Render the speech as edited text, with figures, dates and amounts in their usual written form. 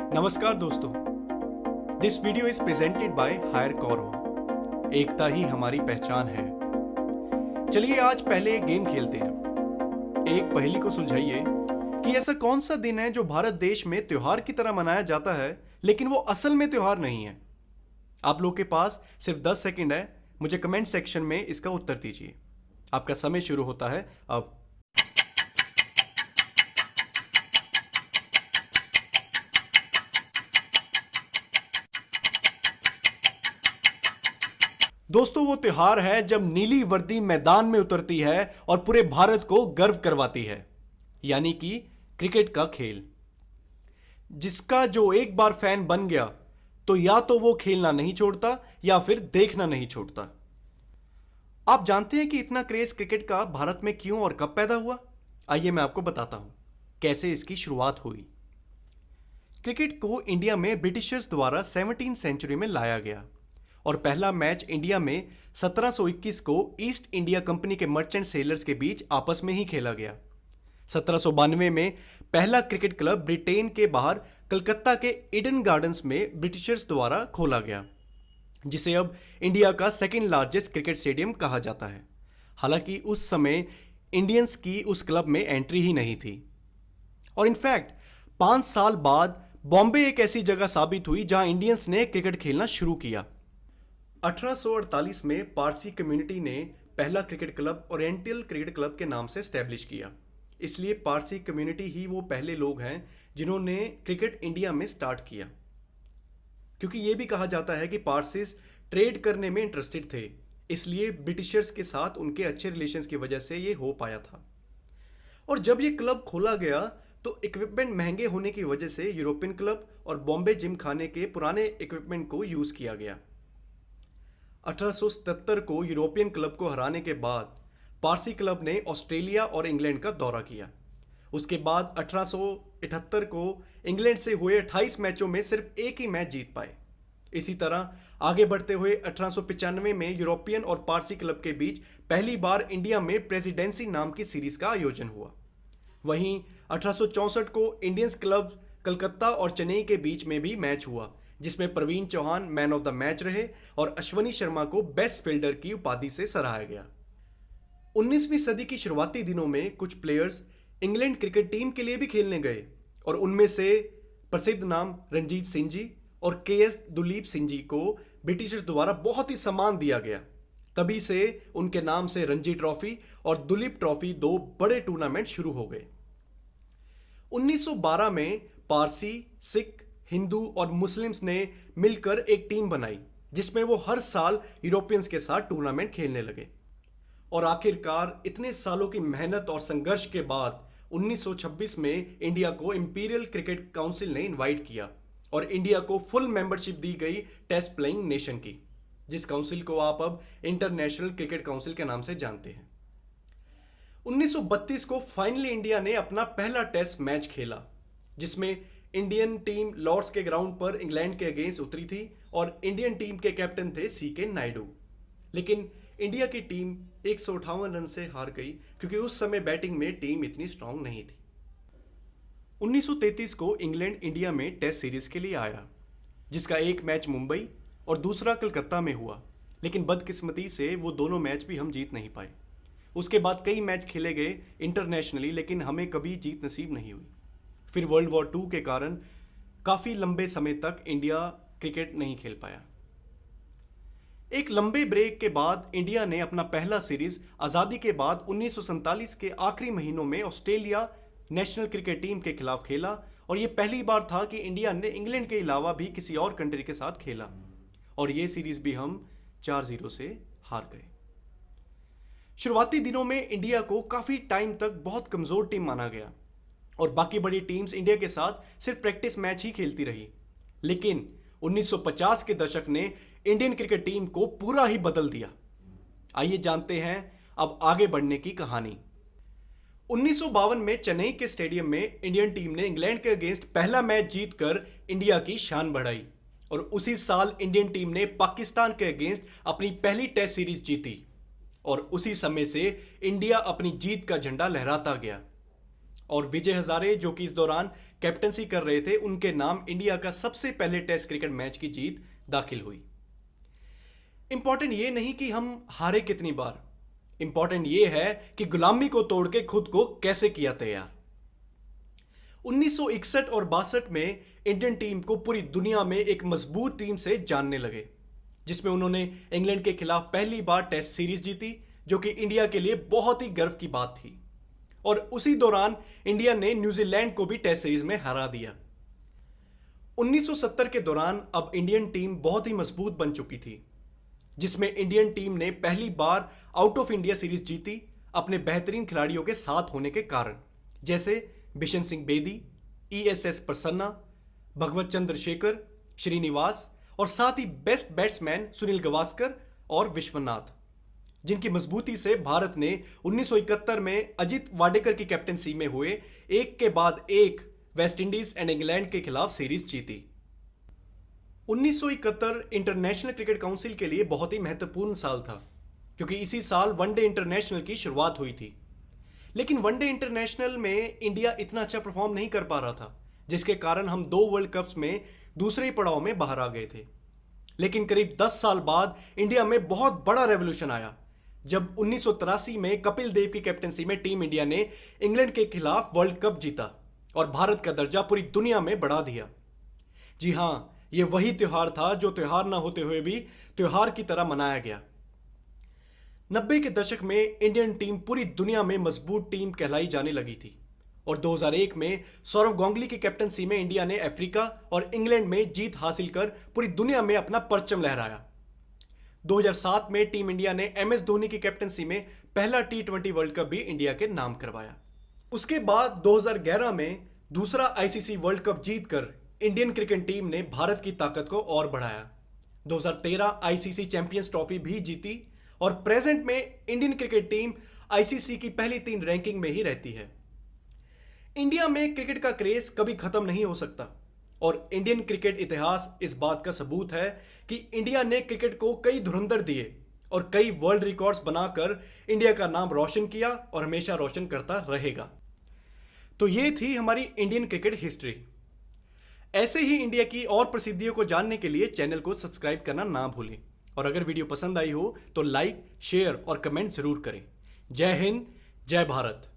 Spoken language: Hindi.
नमस्कार दोस्तों, this video is presented by हायर कौरव। एकता ही हमारी पहचान है। चलिए आज पहले एक गेम खेलते हैं। एक पहेली को सुलझाइए कि ऐसा कौन सा दिन है जो भारत देश में त्योहार की तरह मनाया जाता है लेकिन वो असल में त्योहार नहीं है। आप लोग के पास सिर्फ 10 सेकंड है, मुझे कमेंट सेक्शन में इसका उत्तर दीजिए। आपका समय शुरू होता है अब। दोस्तों, वो त्योहार है जब नीली वर्दी मैदान में उतरती है और पूरे भारत को गर्व करवाती है, यानी कि क्रिकेट का खेल, जिसका जो एक बार फैन बन गया तो या तो वो खेलना नहीं छोड़ता या फिर देखना नहीं छोड़ता। आप जानते हैं कि इतना क्रेज क्रिकेट का भारत में क्यों और कब पैदा हुआ? आइए मैं आपको बताता हूं कैसे इसकी शुरुआत हुई। क्रिकेट को इंडिया में ब्रिटिशर्स द्वारा 17वीं सेंचुरी में लाया गया और पहला मैच इंडिया में 1721 को ईस्ट इंडिया कंपनी के मर्चेंट सेलर्स के बीच आपस में ही खेला गया। 1792 में पहला क्रिकेट क्लब ब्रिटेन के बाहर कलकत्ता के ईडन गार्डन्स में ब्रिटिशर्स द्वारा खोला गया, जिसे अब इंडिया का सेकेंड लार्जेस्ट क्रिकेट स्टेडियम कहा जाता है। हालांकि उस समय इंडियंस की उस क्लब में एंट्री ही नहीं थी। और इनफैक्ट 5 साल बाद बॉम्बे एक ऐसी जगह साबित हुई जहां इंडियंस ने क्रिकेट खेलना शुरू किया। 1848 में पारसी कम्युनिटी ने पहला cricket club oriental cricket club के नाम से स्टैब्लिश किया। इसलिए पारसी कम्युनिटी ही वो पहले लोग हैं जिन्होंने क्रिकेट इंडिया में स्टार्ट किया, क्योंकि ये भी कहा जाता है कि पारसीज ट्रेड करने में इंटरेस्टेड थे, इसलिए ब्रिटिशर्स के साथ उनके अच्छे रिलेशंस की वजह से ये हो पाया था। और जब ये क्लब खोला गया तो इक्विपमेंट महंगे होने की वजह से यूरोपियन क्लब और बॉम्बे जिम खाने के पुराने इक्विपमेंट को यूज किया गया। 1877 को यूरोपियन क्लब को हराने के बाद पारसी क्लब ने ऑस्ट्रेलिया और इंग्लैंड का दौरा किया। उसके बाद 1878 को इंग्लैंड से हुए 28 मैचों में सिर्फ एक ही मैच जीत पाए। इसी तरह आगे बढ़ते हुए 1895 में यूरोपियन और पारसी क्लब के बीच पहली बार इंडिया में प्रेसिडेंसी नाम की सीरीज का आयोजन हुआ। वहीं 1864 को इंडियंस क्लब कलकत्ता और चेन्नई के बीच में भी मैच हुआ, जिसमें Praveen Chauhan man of the match रहे और अश्वनी शर्मा को बेस्ट फील्डर की उपाधि से सराहा गया। 19वीं सदी की शुरुआती दिनों में कुछ प्लेयर्स इंग्लैंड क्रिकेट टीम के लिए भी खेलने गए और उनमें से प्रसिद्ध नाम रणजीत सिंह जी और के.एस. दुलीप सिंह जी को ब्रिटिशर्स द्वारा बहुत ही सम्मान दिया गया। तभी से उनके नाम से रणजी ट्रॉफी और दुलीप ट्रॉफी दो बड़े टूर्नामेंट शुरू हो गए। 1912 में पारसी, सिख, हिंदू और मुस्लिम्स ने मिलकर एक टीम बनाई, जिसमें वो हर साल यूरोपियंस के साथ टूर्नामेंट खेलने लगे। और आखिरकार इतने सालों की मेहनत और संघर्ष के बाद 1926 में इंडिया को इंपीरियल क्रिकेट काउंसिल ने इनवाइट किया और इंडिया को फुल मेंबरशिप दी गई टेस्ट प्लेइंग नेशन की, जिस काउंसिल को आप अब इंटरनेशनल क्रिकेट काउंसिल के नाम से जानते हैं। 1932 को फाइनली इंडिया ने अपना पहला टेस्ट मैच खेला, जिसमेमें इंडियन टीम लॉर्ड्स के ग्राउंड पर इंग्लैंड के अगेंस्ट उतरी थी और इंडियन टीम के कैप्टन थे सी.के. नायडू। लेकिन इंडिया की टीम 158 रन से हार गई, क्योंकि उस समय बैटिंग में टीम इतनी स्ट्रांग नहीं थी। 1933 को इंग्लैंड इंडिया में टेस्ट सीरीज के लिए आया, जिसका एक मैच मुंबई और दूसरा कलकत्ता में हुआ, लेकिन बदकिस्मती से वो दोनों मैच भी हम जीत नहीं पाए। उसके बाद कई मैच खेले गए इंटरनेशनली, लेकिन हमें कभी जीत नसीब नहीं हुई। फिर वर्ल्ड वॉर 2 के कारण काफ़ी लंबे समय तक इंडिया क्रिकेट नहीं खेल पाया। एक लंबे ब्रेक के बाद इंडिया ने अपना पहला सीरीज आज़ादी के बाद 1947 के आखिरी महीनों में ऑस्ट्रेलिया नेशनल क्रिकेट टीम के खिलाफ खेला और यह पहली बार था कि इंडिया ने इंग्लैंड के अलावा भी किसी और कंट्री के साथ खेला, और ये सीरीज भी हम 4-0 से हार गए। शुरुआती दिनों में इंडिया को काफ़ी टाइम तक बहुत कमज़ोर टीम माना गया और बाकी बड़ी टीम्स इंडिया के साथ सिर्फ प्रैक्टिस मैच ही खेलती रही। लेकिन 1950 के दशक ने इंडियन क्रिकेट टीम को पूरा ही बदल दिया। आइए जानते हैं अब आगे बढ़ने की कहानी। 1952 में चेन्नई के स्टेडियम में इंडियन टीम ने इंग्लैंड के अगेंस्ट पहला मैच जीतकर इंडिया की शान बढ़ाई और उसी साल इंडियन टीम ने पाकिस्तान के अगेंस्ट अपनी पहली टेस्ट सीरीज जीती और उसी समय से इंडिया अपनी जीत का झंडा लहराता गया। और विजय हजारे जो कि इस दौरान कैप्टनसी कर रहे थे, उनके नाम इंडिया का सबसे पहले टेस्ट क्रिकेट मैच की जीत दाखिल हुई। इंपॉर्टेंट ये नहीं कि हम हारे कितनी बार, इंपॉर्टेंट ये है कि गुलामी को तोड़ के खुद को कैसे किया तैयार। 1961 और 62 में इंडियन टीम को पूरी दुनिया में एक मजबूत टीम से जानने लगे, जिसमें उन्होंने इंग्लैंड के खिलाफ पहली बार टेस्ट सीरीज जीती, जो कि इंडिया के लिए बहुत ही गर्व की बात थी। और उसी दौरान इंडिया ने न्यूजीलैंड को भी टेस्ट सीरीज में हरा दिया। 1970 के दौरान अब इंडियन टीम बहुत ही मजबूत बन चुकी थी, जिसमें इंडियन टीम ने पहली बार आउट ऑफ इंडिया सीरीज जीती अपने बेहतरीन खिलाड़ियों के साथ होने के कारण, जैसे बिशन सिंह बेदी, ESS प्रसन्ना, भगवत चंद्रशेखर, श्रीनिवास और साथ ही बेस्ट बैट्समैन सुनील गावस्कर और विश्वनाथ, जिनकी मजबूती से भारत ने 1971 में अजित वाडेकर की कैप्टनसी में हुए एक के बाद एक वेस्टइंडीज एंड इंग्लैंड के खिलाफ सीरीज जीती। 1971 इंटरनेशनल क्रिकेट काउंसिल के लिए बहुत ही महत्वपूर्ण साल था, क्योंकि इसी साल वनडे इंटरनेशनल की शुरुआत हुई थी। लेकिन वनडे इंटरनेशनल में इंडिया इतना अच्छा परफॉर्म नहीं कर पा रहा था, जिसके कारण हम 2 वर्ल्ड कप्स में दूसरे पड़ाव में बाहर आ गए थे। लेकिन करीब 10 साल बाद इंडिया में बहुत बड़ा रेवोल्यूशन आया, जब 1983 में कपिल देव की कैप्टनसी में टीम इंडिया ने इंग्लैंड के खिलाफ वर्ल्ड कप जीता और भारत का दर्जा पूरी दुनिया में बढ़ा दिया। जी हां, यह वही त्योहार था जो त्योहार ना होते हुए भी त्योहार की तरह मनाया गया। 90 के दशक में इंडियन टीम पूरी दुनिया में मजबूत टीम कहलाई जाने लगी थी और 2001 में सौरव गांगुली की कैप्टनसी में इंडिया ने अफ्रीका और इंग्लैंड में जीत हासिल कर पूरी दुनिया में अपना परचम लहराया। 2007 में टीम इंडिया ने MS धोनी की कैप्टनसी में पहला T20 वर्ल्ड कप भी इंडिया के नाम करवाया। उसके बाद 2011 में दूसरा ICC वर्ल्ड कप जीतकर इंडियन क्रिकेट टीम ने भारत की ताकत को और बढ़ाया। 2013 ICC चैंपियंस ट्रॉफी भी जीती और प्रेजेंट में इंडियन क्रिकेट टीम ICC की पहली 3 रैंकिंग में ही रहती है। इंडिया में क्रिकेट का क्रेज कभी खत्म नहीं हो सकता और इंडियन क्रिकेट इतिहास इस बात का सबूत है कि इंडिया ने क्रिकेट को कई धुरंधर दिए और कई वर्ल्ड रिकॉर्ड्स बनाकर इंडिया का नाम रोशन किया और हमेशा रोशन करता रहेगा। तो ये थी हमारी इंडियन क्रिकेट हिस्ट्री। ऐसे ही इंडिया की और प्रसिद्धियों को जानने के लिए चैनल को सब्सक्राइब करना ना भूलें और अगर वीडियो पसंद आई हो तो लाइक, शेयर और कमेंट जरूर करें। जय हिंद, जय भारत।